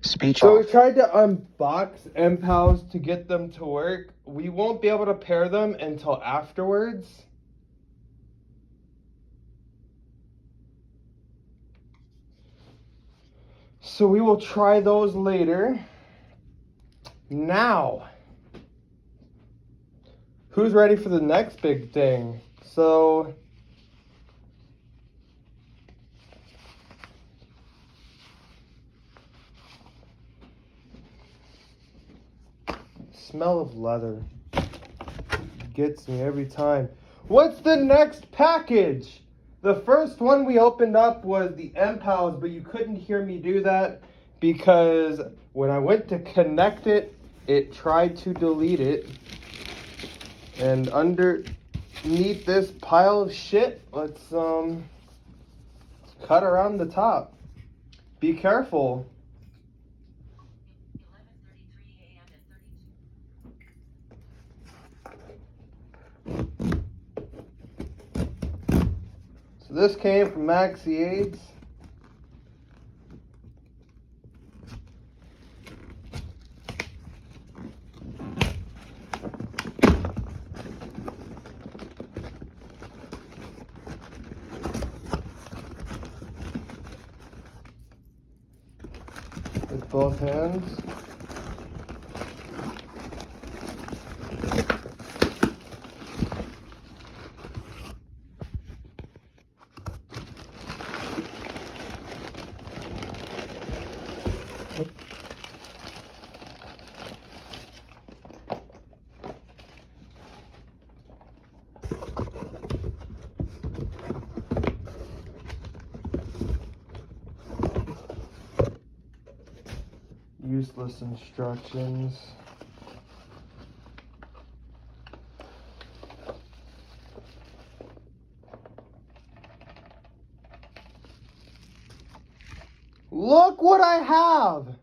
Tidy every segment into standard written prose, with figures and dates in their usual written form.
Speech So off. we tried to unbox MPOWs to get them to work. We won't be able to pair them until afterwards. So we will try those later. Now, who's ready for the next big thing? So, smell of leather gets me every time. What's the next package? The first one we opened up was the MPOWs, but you couldn't hear me do that because when I went to connect it, it tried to delete it. And underneath this pile of shit, let's cut around the top. Be careful. So this came from Maxi AIDS. With both hands. Useless instructions. Look what I have!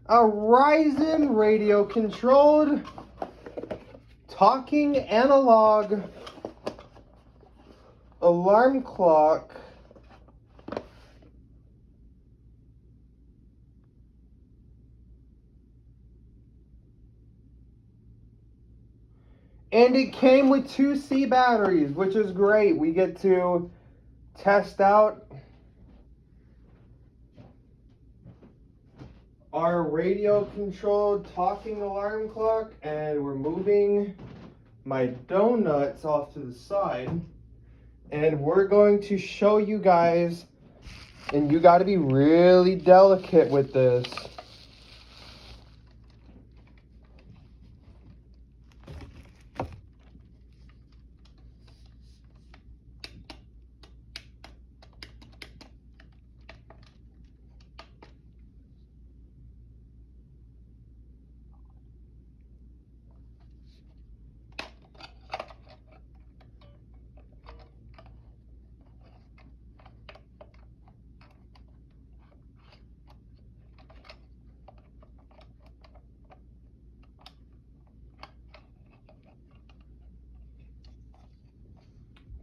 A Rison radio controlled talking analog alarm clock. And it came with 2C batteries, which is great. We get to test out our radio controlled talking alarm clock, and we're moving my donuts off to the side, and we're going to show you guys, and you got to be really delicate with this.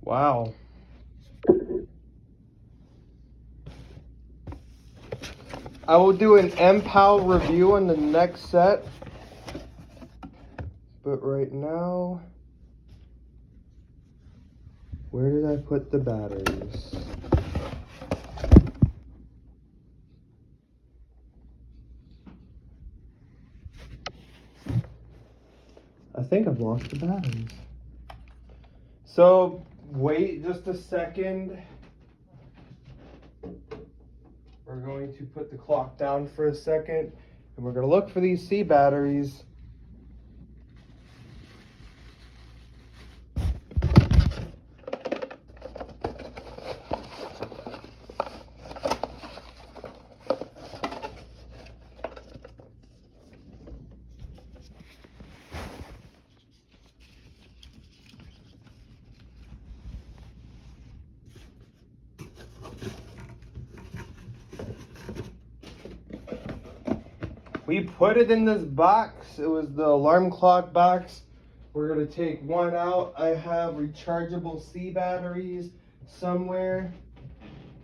Wow. I will do an MPOW review on the next set. But right now, where did I put the batteries? I think I've lost the batteries. So wait just a second. We're going to put the clock down for a second, and we're going to look for these C batteries. We put it in this box. It was the alarm clock box. We're gonna take one out. I have rechargeable C batteries somewhere.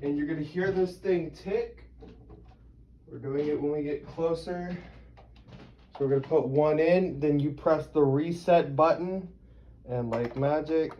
And you're gonna hear this thing tick. We're doing it when we get closer. So we're gonna put one in, then you press the reset button, and like magic,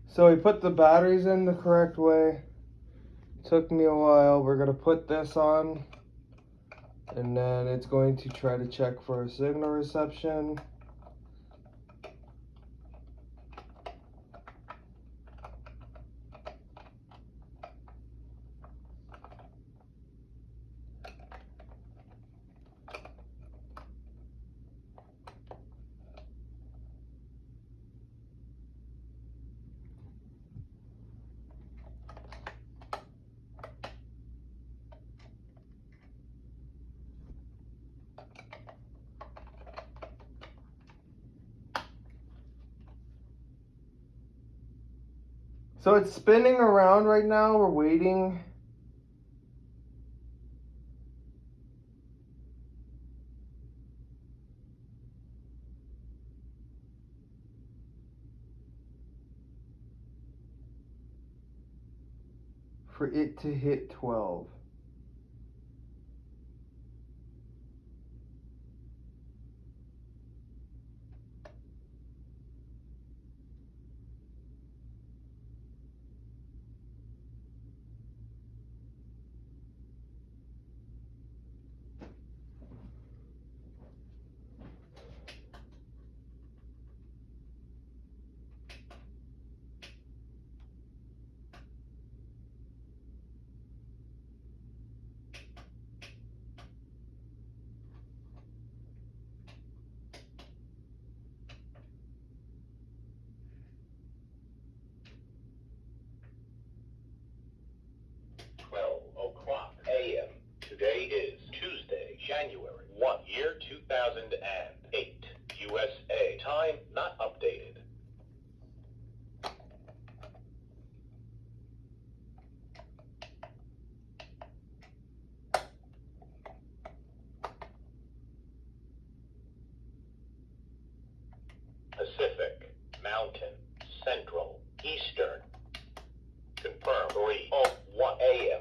so we put the batteries in the correct way. Took me a while. We're gonna put this on, and then it's going to try to check for a signal reception. So it's spinning around right now. We're waiting. For it to hit 12. Today is Tuesday, January 1, year 2008. USA time not updated. Pacific, Mountain, Central, Eastern. Confirm 3:01 a.m.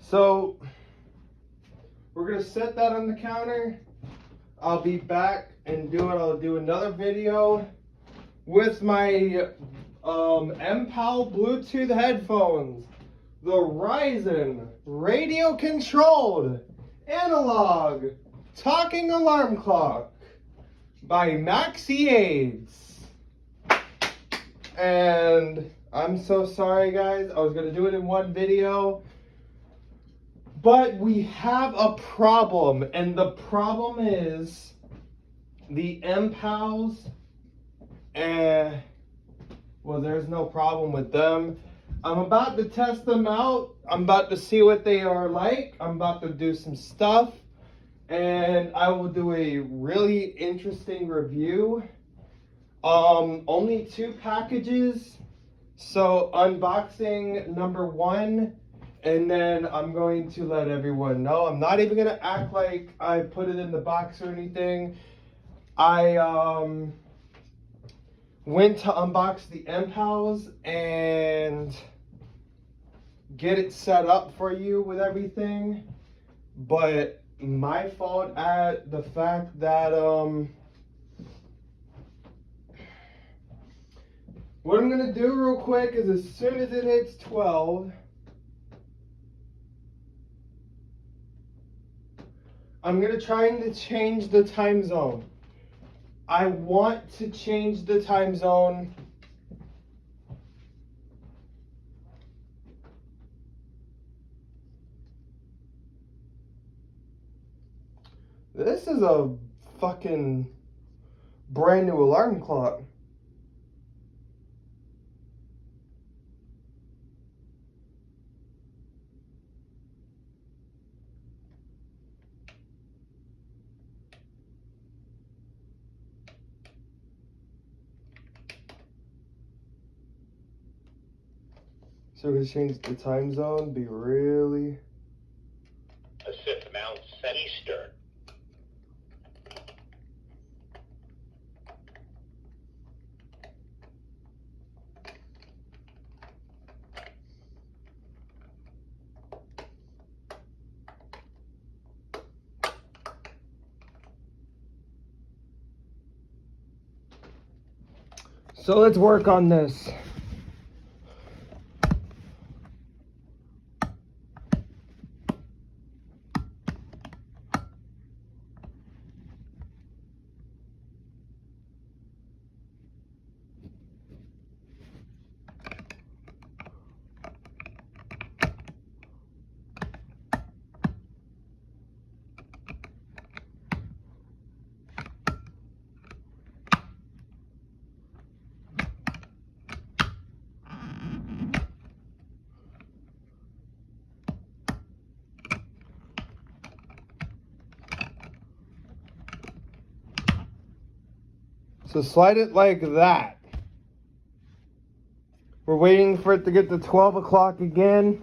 So we're gonna set that on the counter. I'll be back and I'll do another video with my MPAL Bluetooth headphones. the Rison radio controlled analog talking alarm clock by Maxi Aids. And I'm so sorry guys, I was gonna do it in one video, but we have a problem, and the problem is the MPOWs, and well, there's no problem with them. I'm about to test them out. I'm about to see what they are like. I'm about to do some stuff, and I will do a really interesting review. Only 2 packages, so unboxing number 1, and then I'm going to let everyone know. I'm not even gonna act like I put it in the box or anything. I went to unbox the MPOWs and get it set up for you with everything, but my fault at the fact that what I'm gonna do real quick is, as soon as it hits 12, I'm gonna try to change the time zone. I want to change the time zone. This is a fucking brand new alarm clock. So we're gonna change the time zone, be really... Pacific Mount Set Eastern. So let's work on this. So slide it like that. We're waiting for it to get to 12 o'clock again.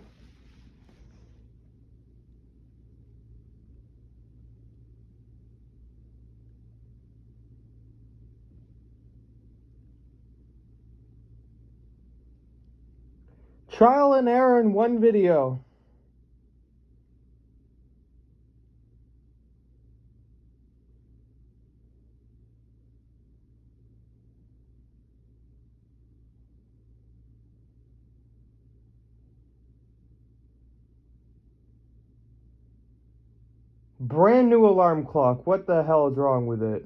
Trial and error in one video. Brand new alarm clock. What the hell is wrong with it?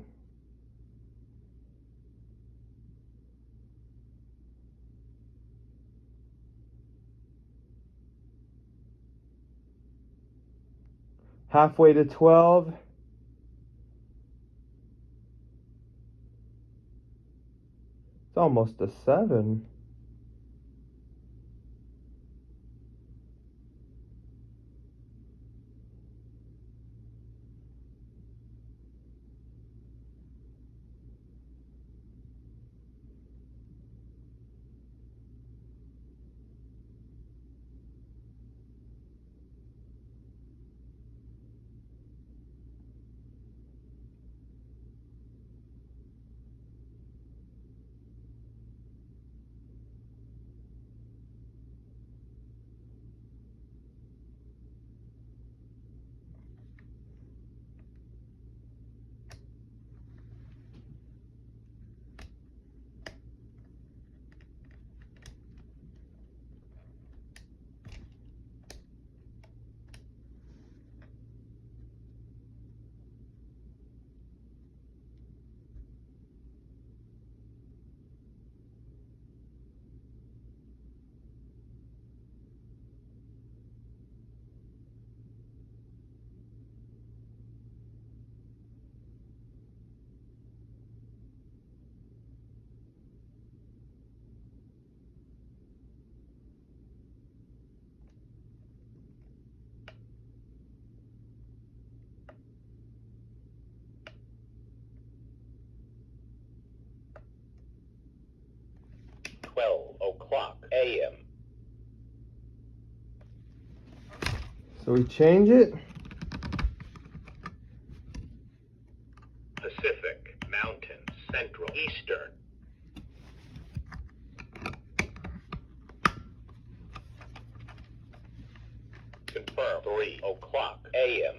Halfway to 12. It's almost a 7. a.m. So we change it. Pacific, Mountain, Central, Eastern. Confirm 3 o'clock a.m.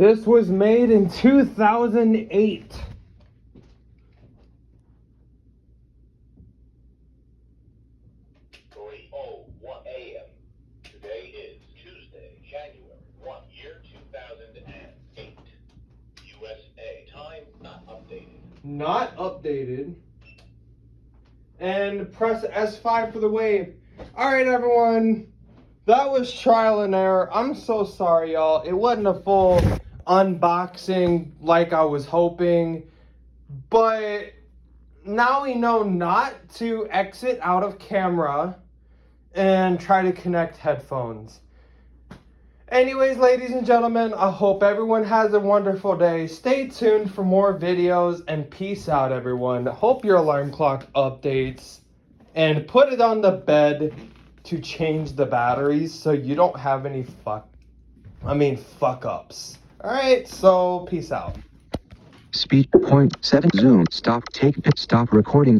This was made in 2008. a.m. Today is Tuesday, January 1, year 2008. USA time not updated. Not updated. And press S5 for the wave. Alright, everyone. That was trial and error. I'm so sorry, y'all. It wasn't a full unboxing like I was hoping. But now we know not to exit out of camera and try to connect headphones. Anyways, ladies and gentlemen, I hope everyone has a wonderful day. Stay tuned for more videos, and peace out, everyone. Hope your alarm clock updates, and put it on the bed to change the batteries so you don't have any fuck ups. Alright, so peace out. Speed point 7 zoom stop recording.